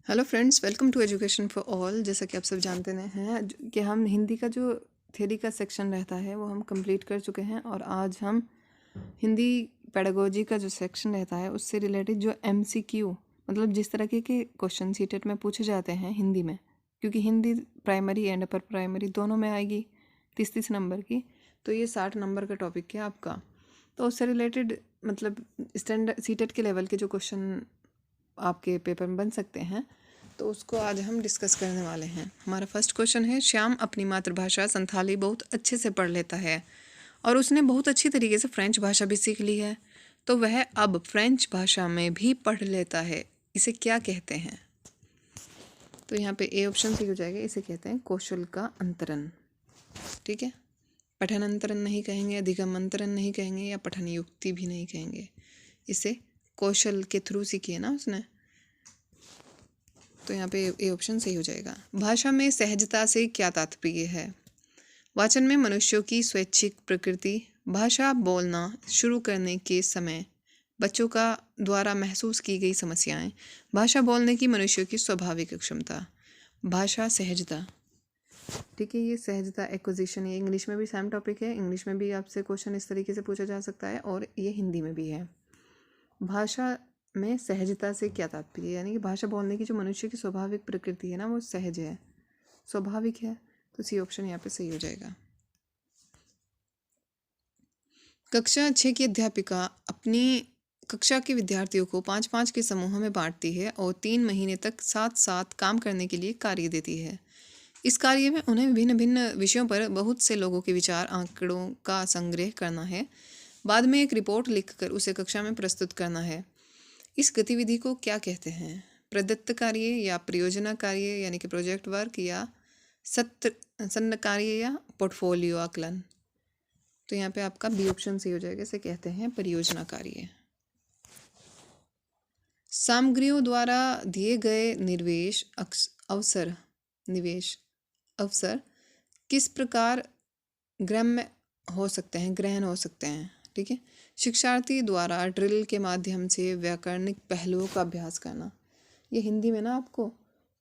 Hello friends, welcome to education for all. जैसा कि आप सब जानते हैं कि हम हिंदी का जो थ्योरी का सेक्शन रहता है वो हम कंप्लीट कर चुके हैं और आज हम हिंदी पेडागोजी का जो सेक्शन रहता है उससे रिलेटेड जो एमसीक्यू मतलब जिस तरह के क्वेश्चन सीटेट में पूछे जाते हैं हिंदी में, क्योंकि Hindi primary and upper primary दोनों में आएगी 30-30 नंबर की, तो ये 60 नंबर का टॉपिक है आपका। तो उससे रिलेटेड मतलब स्टैंडर्ड सीटेट के लेवल के जो क्वेश्चन आपके पेपर में बन सकते हैं तो उसको आज हम डिस्कस करने वाले हैं। हमारा फर्स्ट क्वेश्चन है, श्याम अपनी मातृभाषा संथाली बहुत अच्छे से पढ़ लेता है और उसने बहुत अच्छी तरीके से फ्रेंच भाषा भी सीख ली है, तो वह अब फ्रेंच भाषा में भी पढ़ लेता है, इसे क्या कहते हैं? तो यहाँ पे ए ऑप्शन सही हो जाएगा। इसे कहते हैं कौशल का अंतरण। ठीक है, पठन अंतरण नहीं कहेंगे, अधिगम अंतरण नहीं कहेंगे या पठन युक्ति भी नहीं कहेंगे, इसे कौशल के थ्रू सीखी है ना उसने, तो यहाँ पे ए ऑप्शन सही हो जाएगा। भाषा में सहजता से क्या तात्पर्य है? वाचन में मनुष्यों की स्वैच्छिक प्रकृति, भाषा बोलना शुरू करने के समय बच्चों का द्वारा महसूस की गई समस्याएं, भाषा बोलने की मनुष्यों की स्वाभाविक क्षमता, भाषा सहजता। ठीक है, ये सहजता एक्विजिशन, ये इंग्लिश में भी सेम टॉपिक है, इंग्लिश में भी आपसे क्वेश्चन इस तरीके से पूछा जा सकता है और ये हिंदी में भी है। भाषा में सहजता से क्या तात्पर्य, यानी कि भाषा बोलने की जो मनुष्य की स्वाभाविक प्रकृति है ना वो सहज है, स्वाभाविक है, तो सी ऑप्शन यहाँ पे सही हो जाएगा। कक्षा 6 की अध्यापिका अपनी कक्षा के विद्यार्थियों को 5-5 के समूहों में बांटती है और 3 महीने तक साथ साथ काम करने के लिए कार्य देती है। इस कार्य में उन्हें भिन्न भिन्न विषयों पर बहुत से लोगों के विचार आंकड़ों का संग्रह करना है, बाद में एक रिपोर्ट लिखकर उसे कक्षा में प्रस्तुत करना है। इस गतिविधि को क्या कहते हैं? प्रदत्त कार्य या परियोजना कार्य यानी कि प्रोजेक्ट वर्क, या सत्र सन्न कार्य या पोर्टफोलियो आकलन? तो यहाँ पे आपका बी ऑप्शन सही हो जाएगा, इसे कहते हैं परियोजना कार्य। सामग्रियों द्वारा दिए गए अवसर किस प्रकार ग्राम्य हो सकते हैं, ग्रहण हो सकते हैं? ठीक है, शिक्षार्थी द्वारा ड्रिल के माध्यम से व्याकरणिक पहलुओं का अभ्यास करना। ये हिंदी में ना आपको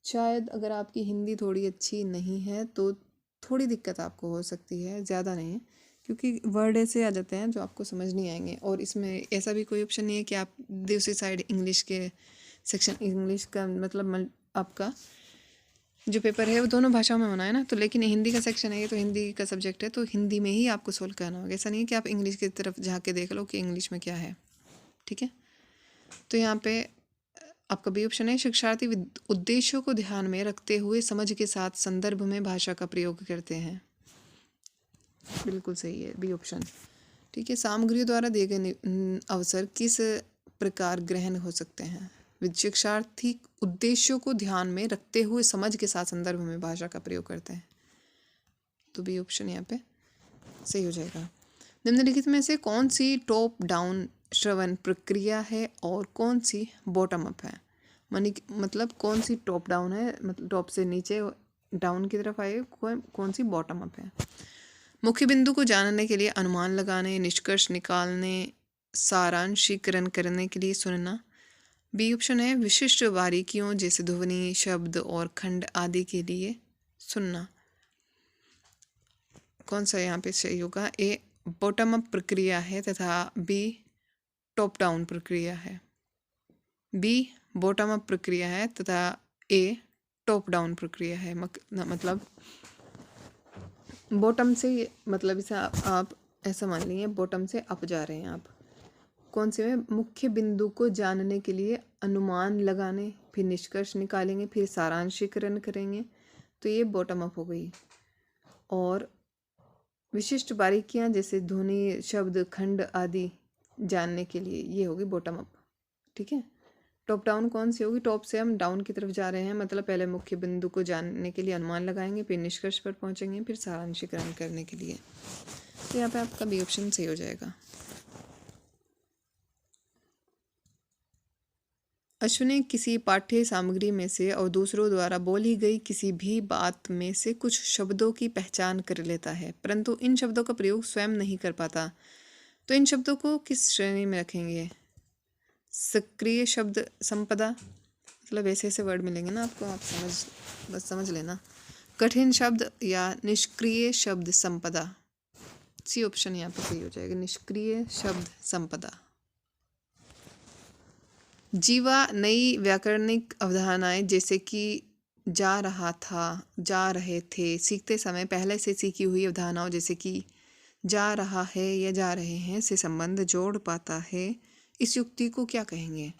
शायद, अगर आपकी हिंदी थोड़ी अच्छी नहीं है तो थोड़ी दिक्कत आपको हो सकती है, ज़्यादा नहीं है, क्योंकि वर्ड ऐसे आ जाते हैं जो आपको समझ नहीं आएंगे और इसमें ऐसा भी कोई ऑप्शन नहीं है कि आप दूसरी साइड इंग्लिश के सेक्शन, इंग्लिश का मतलब आपका जो पेपर है वो दोनों भाषाओं में होना है ना, तो लेकिन हिंदी का सेक्शन है ये, तो हिंदी का सब्जेक्ट है तो हिंदी में ही आपको सोल्व करना होगा। ऐसा नहीं है कि आप इंग्लिश की तरफ झाँक के देख लो कि इंग्लिश में क्या है। ठीक है, तो यहाँ पे आपका बी ऑप्शन है, शिक्षार्थी उद्देश्यों को ध्यान में रखते हुए समझ के साथ संदर्भ में भाषा का प्रयोग करते हैं। बिल्कुल सही है बी ऑप्शन। ठीक है, सामग्रियों द्वारा दिए गए अवसर किस प्रकार ग्रहण हो सकते हैं? शिक्षार्थी उद्देश्यों को ध्यान में रखते हुए समझ के साथ संदर्भ में भाषा का प्रयोग करते हैं, तो बी ऑप्शन यहाँ पे सही हो जाएगा। निम्नलिखित में से कौन सी टॉप डाउन श्रवण प्रक्रिया है और कौन सी बॉटम अप है? मतलब कौन सी टॉप डाउन है, मतलब टॉप से नीचे डाउन की तरफ आए, कौन सी बॉटम अप है? मुख्य बिंदु को जानने के लिए अनुमान लगाने, निष्कर्ष निकालने, सारांशीकरण करने के लिए सुनना। बी ऑप्शन है, विशिष्ट बारीकियों जैसे ध्वनि, शब्द और खंड आदि के लिए सुनना। कौन सा यहाँ पे सही होगा? ए बॉटम अप प्रक्रिया है तथा बी टॉप डाउन प्रक्रिया है। बी बॉटम अप प्रक्रिया है तथा ए टॉप डाउन प्रक्रिया है। मतलब बॉटम से, मतलब इसे आप ऐसा मान लीजिए बॉटम से अप जा रहे हैं आप। कौन से में? मुख्य बिंदु को जानने के लिए अनुमान लगाने, फिर निष्कर्ष निकालेंगे, फिर सारांशीकरण करेंगे, तो ये बॉटम अप हो गई। और विशिष्ट बारीकियां जैसे ध्वनि, शब्द, खंड आदि जानने के लिए ये होगी बॉटम अप। ठीक है, टॉप डाउन कौन सी होगी? टॉप से हम डाउन की तरफ जा रहे हैं, मतलब पहले मुख्य बिंदु को जानने के लिए अनुमान लगाएंगे, फिर निष्कर्ष पर पहुंचेंगे, फिर सारांशीकरण करने के लिए, तो यहाँ पे आपका बी ऑप्शन सही हो जाएगा। अश्व ने किसी पाठ्य सामग्री में से और दूसरों द्वारा बोली गई किसी भी बात में से कुछ शब्दों की पहचान कर लेता है, परंतु इन शब्दों का प्रयोग स्वयं नहीं कर पाता, तो इन शब्दों को किस श्रेणी में रखेंगे? सक्रिय शब्द संपदा, मतलब ऐसे ऐसे वर्ड मिलेंगे ना आपको, आप बस समझ लेना। कठिन शब्द या निष्क्रिय शब्द संपदा, सी ऑप्शन यहाँ पे सही हो जाएगा, निष्क्रिय शब्द संपदा। जीवा नई व्याकरणिक अवधारणाएं जैसे कि जा रहा था, जा रहे थे, सीखते समय पहले से सीखी हुई अवधारणाओं जैसे कि जा रहा है या जा रहे हैं से संबंध जोड़ पाता है। इस युक्ति को क्या कहेंगे?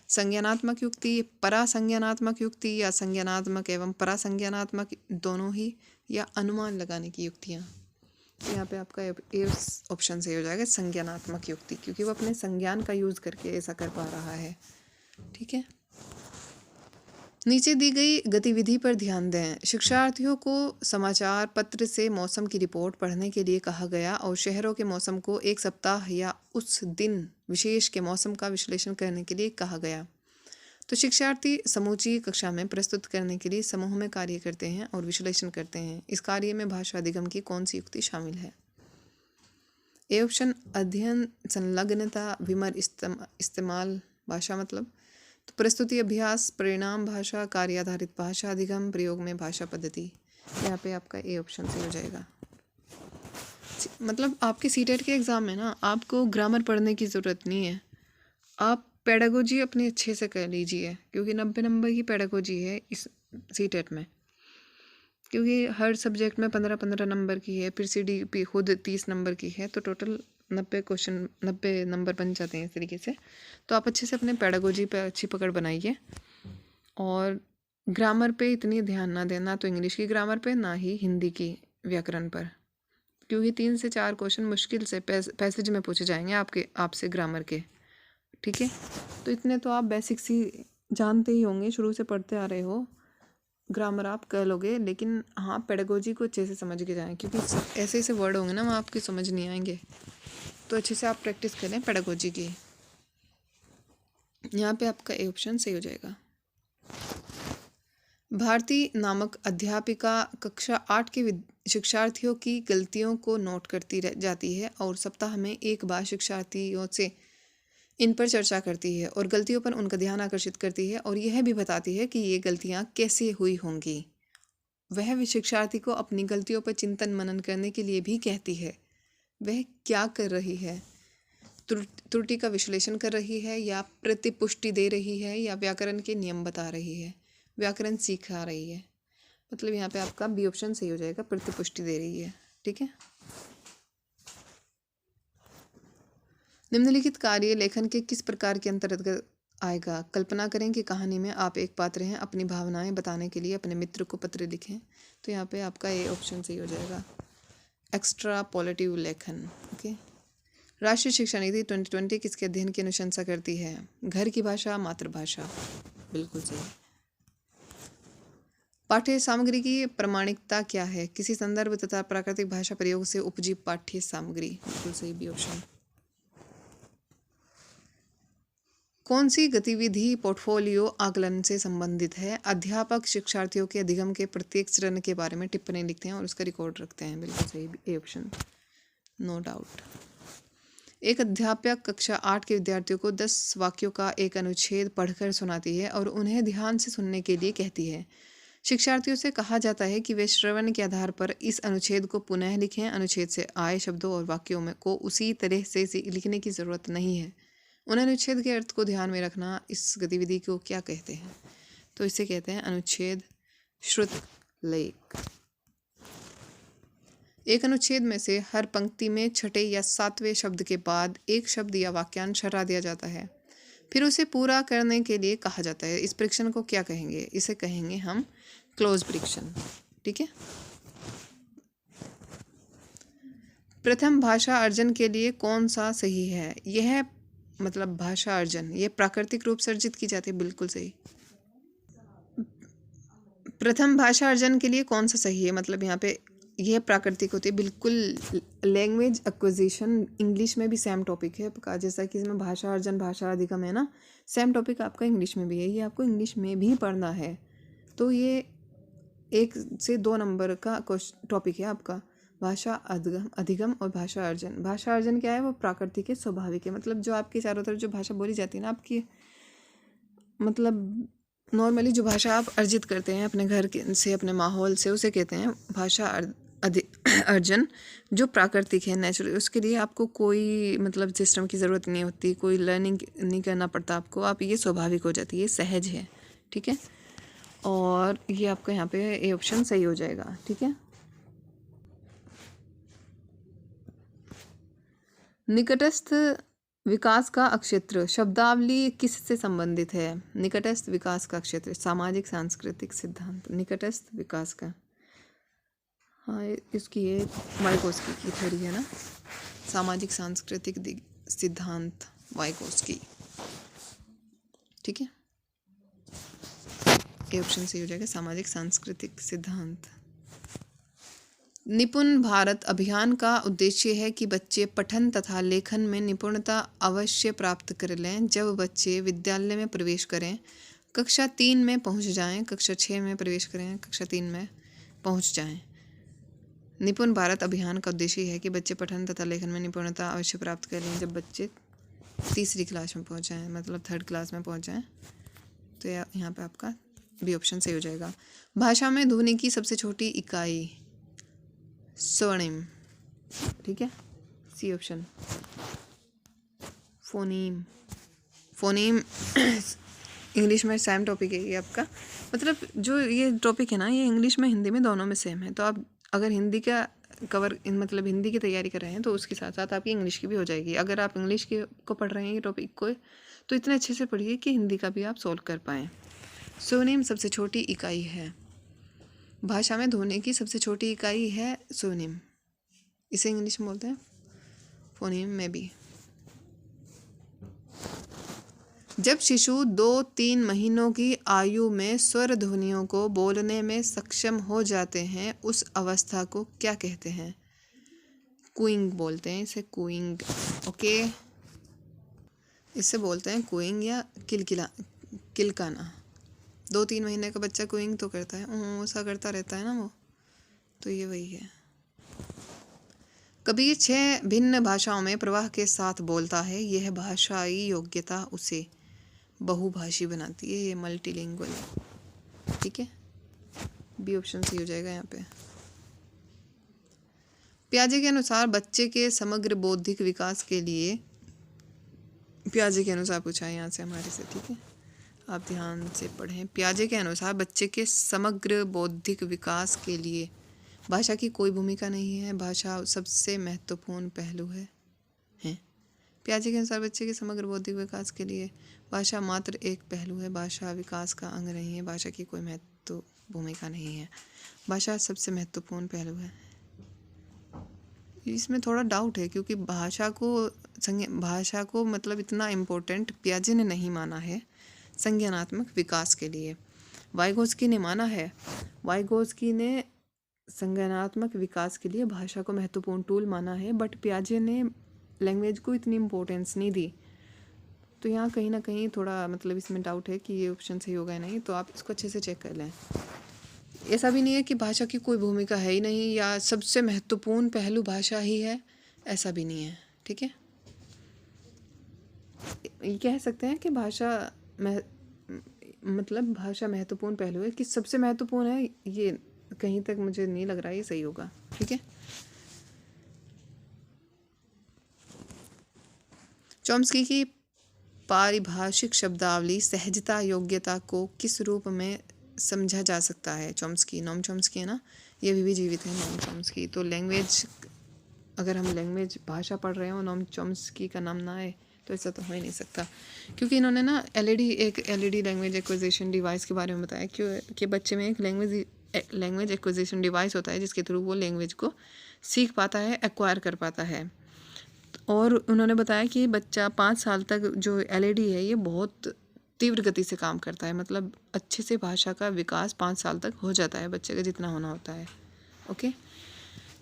संज्ञानात्मक युक्ति, परासंज्ञानात्मक युक्ति, या संज्ञानात्मक एवं परासंज्ञानात्मक दोनों ही, या अनुमान लगाने की युक्तियाँ। तो यहाँ पे आपका ए ऑप्शन सही हो जाएगा, संज्ञानात्मक युक्ति, क्योंकि वो अपने संज्ञान का यूज़ करके ऐसा कर पा रहा है। ठीक है, नीचे दी गई गतिविधि पर ध्यान दें। शिक्षार्थियों को समाचार पत्र से मौसम की रिपोर्ट पढ़ने के लिए कहा गया और शहरों के मौसम को एक सप्ताह या उस दिन विशेष के मौसम का विश्लेषण करने के लिए कहा गया। तो शिक्षार्थी समूची कक्षा में प्रस्तुत करने के लिए समूह में कार्य करते हैं और विश्लेषण करते हैं। इस कार्य में भाषा अधिगम की कौन सी युक्ति शामिल है? ए ऑप्शन, अध्ययन, संलग्नता, विमर इस्तेमाल भाषा, मतलब तो प्रस्तुति, अभ्यास, परिणाम भाषा, कार्य आधारित भाषा अधिगम, प्रयोग में भाषा पद्धति। यहाँ पे आपका ए ऑप्शन सही हो जाएगा। मतलब आपके सीटेट के एग्ज़ाम में ना आपको ग्रामर पढ़ने की ज़रूरत नहीं है, आप पेडागोजी अपनी अच्छे से कर लीजिए, क्योंकि 90 नंबर की पेडागोजी है इस सीटेट में, क्योंकि हर सब्जेक्ट में 15-15 नंबर की है, फिर CDP खुद 30 नंबर की है, तो टोटल 90 नंबर बन जाते हैं इस तरीके से। तो आप अच्छे से अपने पेडागोजी पे अच्छी पकड़ बनाइए, और ग्रामर पे इतनी ध्यान ना देना, तो इंग्लिश की ग्रामर पे, ना ही हिंदी की व्याकरण पर, क्योंकि 3 से 4 क्वेश्चन मुश्किल से पैसेज में पूछे जाएंगे आपसे ग्रामर के। ठीक है, तो इतने तो आप बेसिक्स ही जानते ही होंगे, शुरू से पढ़ते आ रहे हो, ग्रामर आप कर लोगे, लेकिन हाँ पेडागोजी को अच्छे से समझ के जाएं, क्योंकि ऐसे ऐसे वर्ड होंगे ना वो आपके समझ नहीं आएंगे, तो अच्छे से आप प्रैक्टिस करें पेडागोजी की। यहाँ पे आपका ए ऑप्शन सही हो जाएगा। भारती नामक अध्यापिका कक्षा 8 के शिक्षार्थियों की गलतियों को नोट करती जाती है और सप्ताह में एक बार शिक्षार्थियों से इन पर चर्चा करती है और गलतियों पर उनका ध्यान आकर्षित करती है, और यह भी बताती है कि ये गलतियाँ कैसे हुई होंगी। वह शिक्षार्थी को अपनी गलतियों पर चिंतन मनन करने के लिए भी कहती है। वह क्या कर रही है? त्रुटि का विश्लेषण कर रही है, या प्रतिपुष्टि दे रही है, या व्याकरण के नियम बता रही है, व्याकरण सिखा रही है। मतलब यहाँ पे आपका बी ऑप्शन सही हो जाएगा, प्रतिपुष्टि दे रही है। ठीक है, निम्नलिखित कार्य लेखन के किस प्रकार के अंतर्गत आएगा? कल्पना करें कि कहानी में आप एक पात्र हैं, अपनी भावनाएं बताने के लिए अपने मित्र को पत्र लिखें। तो यहाँ पे आपका ए ऑप्शन सही हो जाएगा, एक्स्ट्रापोलेटिव लेखन। ओके, राष्ट्रीय शिक्षा नीति 2020 किसके अध्ययन की अनुशंसा करती है? घर की भाषा, मातृभाषा, बिल्कुल सही। पाठ्य सामग्री की प्रामाणिकता क्या है? किसी संदर्भ तथा प्राकृतिक भाषा प्रयोग से उपजी पाठ्य सामग्री, बिल्कुल सही, बी ऑप्शन। कौन सी गतिविधि पोर्टफोलियो आकलन से संबंधित है? अध्यापक शिक्षार्थियों के अधिगम के प्रत्येक चरण के बारे में टिप्पणी लिखते हैं और उसका रिकॉर्ड रखते हैं, बिल्कुल सही, ए ऑप्शन, नो डाउट। एक अध्यापक कक्षा 8 के विद्यार्थियों को 10 वाक्यों का एक अनुच्छेद पढ़कर सुनाती है और उन्हें ध्यान से सुनने के लिए कहती है। शिक्षार्थियों से कहा जाता है कि वे श्रवण के आधार पर इस अनुच्छेद को पुनः लिखें। अनुच्छेद से आए शब्दों और वाक्यों में को उसी तरह से लिखने की ज़रूरत नहीं है। उन अनुच्छेद के अर्थ को ध्यान में रखना इस गतिविधि को क्या कहते हैं? तो इसे कहते हैं अनुच्छेद श्रुत लेख। एक अनुच्छेद में से हर पंक्ति में छठे या 7वें शब्द के बाद एक शब्द या वाक्यांश हटा दिया जाता है, फिर उसे पूरा करने के लिए कहा जाता है। इस परीक्षण को क्या कहेंगे? इसे कहेंगे हम क्लोज परीक्षण। ठीक है, प्रथम भाषा अर्जन के लिए कौन सा सही है? यह मतलब भाषा अर्जन ये प्राकृतिक रूप से अर्जित की जाती है, बिल्कुल सही। प्रथम भाषा अर्जन के लिए कौन सा सही है? मतलब यहाँ पे यह प्राकृतिक होती है, बिल्कुल। लैंग्वेज एक्विजिशन इंग्लिश में भी सेम टॉपिक है आपका, जैसा कि इसमें भाषा अर्जन भाषा अधिगम है ना, सेम टॉपिक आपका इंग्लिश में भी है, ये आपको इंग्लिश में भी पढ़ना है। तो ये 1 से 2 नंबर का टॉपिक है आपका, भाषा अधिगम और भाषा अर्जन। भाषा अर्जन क्या है? वो प्राकृतिक है, स्वाभाविक है, मतलब जो आपके चारों तरफ जो भाषा बोली जाती है ना आपकी, मतलब नॉर्मली जो भाषा आप अर्जित करते हैं अपने घर से, अपने माहौल से, उसे कहते हैं भाषा अर्जन, जो प्राकृतिक है, नेचुरल। उसके लिए आपको कोई मतलब सिस्टम की ज़रूरत नहीं होती, कोई लर्निंग नहीं करना पड़ता आपको, आप ये स्वाभाविक हो जाती है, ये सहज है। ठीक है, और ये आपका यहाँ पे ए ऑप्शन सही हो जाएगा। ठीक है, निकटस्थ विकास का अक्षेत्र शब्दावली किससे संबंधित है? निकटस्थ विकास का क्षेत्र, सामाजिक सांस्कृतिक सिद्धांत, निकटस्थ विकास का। हाँ, इसकी ये वाइगोस्की की थ्योरी है ना, सामाजिक सांस्कृतिक सिद्धांत वाइगोस्की। ठीक है, ये ऑप्शन सही हो जाएगा, सामाजिक सांस्कृतिक सिद्धांत। निपुण भारत अभियान का उद्देश्य है कि बच्चे पठन तथा लेखन में निपुणता अवश्य प्राप्त कर लें। जब बच्चे विद्यालय में प्रवेश करें, कक्षा 3 में पहुंच जाएं, कक्षा 6 में प्रवेश करें, कक्षा 3 में पहुंच जाएं। निपुण भारत अभियान का उद्देश्य है कि बच्चे पठन तथा लेखन में निपुणता अवश्य प्राप्त कर लें जब बच्चे तीसरी क्लास में पहुंच जाएँ, मतलब 3rd क्लास में पहुंच जाएँ। तो यहाँ पे आपका बी ऑप्शन सही हो जाएगा। भाषा में ध्वनि की सबसे छोटी इकाई स्वर्णिम। ठीक है, C option phoneme. Phoneme English में सेम टॉपिक है ये आपका, मतलब जो ये टॉपिक है ना, ये इंग्लिश में हिंदी में दोनों में सेम है। तो आप अगर हिंदी का कवर मतलब हिंदी की तैयारी कर रहे हैं तो उसके साथ साथ आपकी इंग्लिश की भी हो जाएगी। अगर आप इंग्लिश के को पढ़ रहे हैं ये टॉपिक को, तो इतने अच्छे से पढ़िए कि हिंदी का भी आप सोल्व कर पाएँ। स्वनिम सबसे छोटी इकाई है, भाषा में ध्वनि की सबसे छोटी इकाई है स्वनिम, इसे इंग्लिश में बोलते हैं फोनीम में भी। जब शिशु 2-3 महीनों की आयु में स्वर ध्वनियों को बोलने में सक्षम हो जाते हैं, उस अवस्था को क्या कहते हैं? कूइंग बोलते हैं इसे, कूइंग। ओके, इससे बोलते हैं कूइंग या किलकाना। 2-3 महीने का बच्चा कूइंग तो करता है, ऐसा करता रहता है ना वो, तो ये वही है। कबीर 6 भिन्न भाषाओं में प्रवाह के साथ बोलता है, यह भाषाई योग्यता उसे बहुभाषी बनाती है, ये मल्टीलिंगुअल। ठीक है, बी ऑप्शन सही हो जाएगा यहाँ पे। पियाजे के अनुसार बच्चे के समग्र बौद्धिक विकास के लिए, पियाजे के अनुसार पूछा है यहाँ से हमारे से। ठीक है, आप ध्यान से पढ़ें। पियाजे के अनुसार बच्चे के समग्र बौद्धिक विकास के लिए भाषा की कोई भूमिका नहीं है, भाषा सबसे महत्वपूर्ण पहलू है। पियाजे के अनुसार बच्चे के समग्र बौद्धिक विकास के लिए भाषा मात्र एक पहलू है, भाषा विकास का अंग नहीं है, भाषा की कोई महत्व भूमिका नहीं है, भाषा सबसे महत्वपूर्ण पहलू है। इसमें थोड़ा डाउट है क्योंकि भाषा को मतलब इतना इम्पोर्टेंट पियाजे ने नहीं माना है संज्ञानात्मक विकास के लिए। वाइगोस्की ने माना है, वाइगोस्की ने संज्ञानात्मक विकास के लिए भाषा को महत्वपूर्ण टूल माना है, बट पियाजे ने लैंग्वेज को इतनी इम्पोर्टेंस नहीं दी। तो यहाँ कहीं ना कहीं थोड़ा मतलब इसमें डाउट है कि ये ऑप्शन सही होगा नहीं, तो आप इसको अच्छे से चेक कर लें। ऐसा भी नहीं है कि भाषा की कोई भूमिका है ही नहीं या सबसे महत्वपूर्ण पहलू भाषा ही है, ऐसा भी नहीं है। ठीक है, ये कह सकते हैं कि भाषा मतलब भाषा महत्वपूर्ण पहलू है, कि सबसे महत्वपूर्ण है, ये कहीं तक मुझे नहीं लग रहा है ये सही होगा। ठीक है, चॉम्स्की की पारिभाषिक शब्दावली सहजता योग्यता को किस रूप में समझा जा सकता है? चॉम्स्की, नोम चॉम्स्की है ना, ये भी जीवित है नोम चॉम्स्की। तो लैंग्वेज, अगर हम लैंग्वेज भाषा पढ़ रहे हो, नोम चॉम्स्की का नाम ना आए तो ऐसा तो हो ही नहीं सकता, क्योंकि इन्होंने ना एलईडी लैंग्वेज एक्विजिशन डिवाइस के बारे में बताया कि बच्चे में एक लैंग्वेज एक्विजिशन डिवाइस होता है जिसके थ्रू वो लैंग्वेज को सीख पाता है, एक्वायर कर पाता है। और उन्होंने बताया कि बच्चा 5 साल तक जो एलईडी है ये बहुत तीव्र गति से काम करता है, मतलब अच्छे से भाषा का विकास 5 साल तक हो जाता है बच्चे का जितना होना होता है। ओके,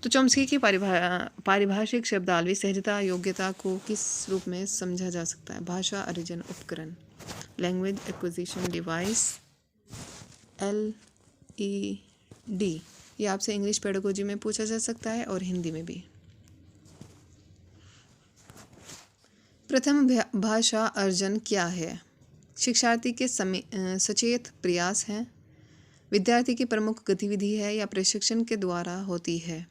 तो चॉम्स्की की पारिभाषिक शब्दावली सहजता योग्यता को किस रूप में समझा जा सकता है? भाषा अर्जन उपकरण, लैंग्वेज एक्विजिशन डिवाइस, LED। ये आपसे इंग्लिश पेडागोजी में पूछा जा सकता है और हिंदी में भी। प्रथम भाषा अर्जन क्या है? शिक्षार्थी के सचेत प्रयास हैं। विद्यार्थी की प्रमुख गतिविधि है या प्रशिक्षण के द्वारा होती है।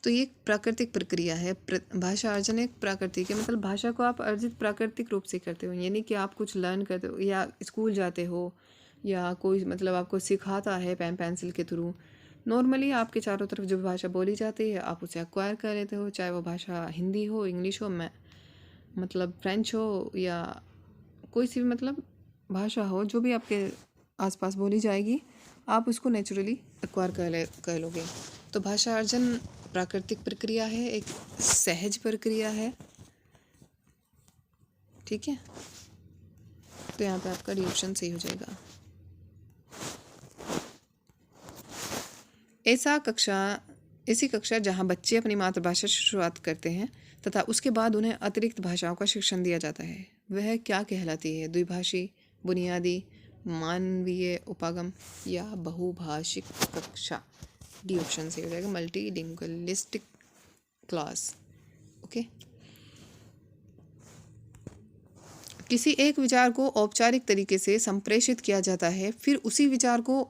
तो ये एक प्राकृतिक प्रक्रिया है। भाषा अर्जन एक प्राकृतिक है, मतलब भाषा को आप अर्जित प्राकृतिक रूप से करते हो, यानी कि आप कुछ लर्न करते हो या स्कूल जाते हो या कोई मतलब आपको सिखाता है पेन पेंसिल के थ्रू। नॉर्मली आपके चारों तरफ जो भाषा बोली जाती है आप उसे एक्वायर कर लेते हो, चाहे वो भाषा हिंदी हो, इंग्लिश हो, मतलब फ्रेंच हो या कोई सी भी मतलब भाषा हो, जो भी आपके आसपास बोली जाएगी आप उसको नेचुरली एक्वायर कर लोगे। तो भाषा अर्जन प्राकृतिक प्रक्रिया है, एक सहज प्रक्रिया है। ठीक है, तो यहाँ पे आपका डी ऑप्शन सही हो जाएगा। ऐसी कक्षा जहाँ बच्चे अपनी मातृभाषा से शुरुआत करते हैं तथा उसके बाद उन्हें अतिरिक्त भाषाओं का शिक्षण दिया जाता है, वह क्या कहलाती है? द्विभाषी, बुनियादी, मानवीय उपागम या बहुभाषिक कक्षा। डी ऑप्शन सही हो जाएगा, मल्टीलिंगुइस्टिक क्लास। ओके, किसी एक विचार को औपचारिक तरीके से संप्रेषित किया जाता है, फिर उसी विचार को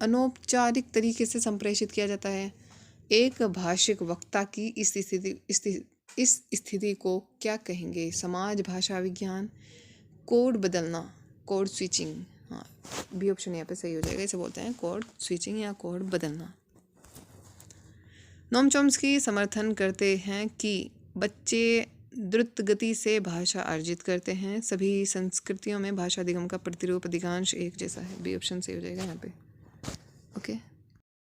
अनौपचारिक तरीके से संप्रेषित किया जाता है। एक भाषिक वक्ता की इस स्थिति को क्या कहेंगे? समाज भाषा विज्ञान, कोड बदलना, कोड स्विचिंग। हाँ, बी ऑप्शन यहाँ पे सही हो जाएगा, इसे बोलते हैं कोड स्विचिंग या कोड बदलना। नोम चॉम्स्की समर्थन करते हैं कि बच्चे द्रुत गति से भाषा अर्जित करते हैं। सभी संस्कृतियों में भाषा अधिगम का प्रतिरूप अधिकांश एक जैसा है। बी ऑप्शन सही हो जाएगा यहाँ पे। ओके।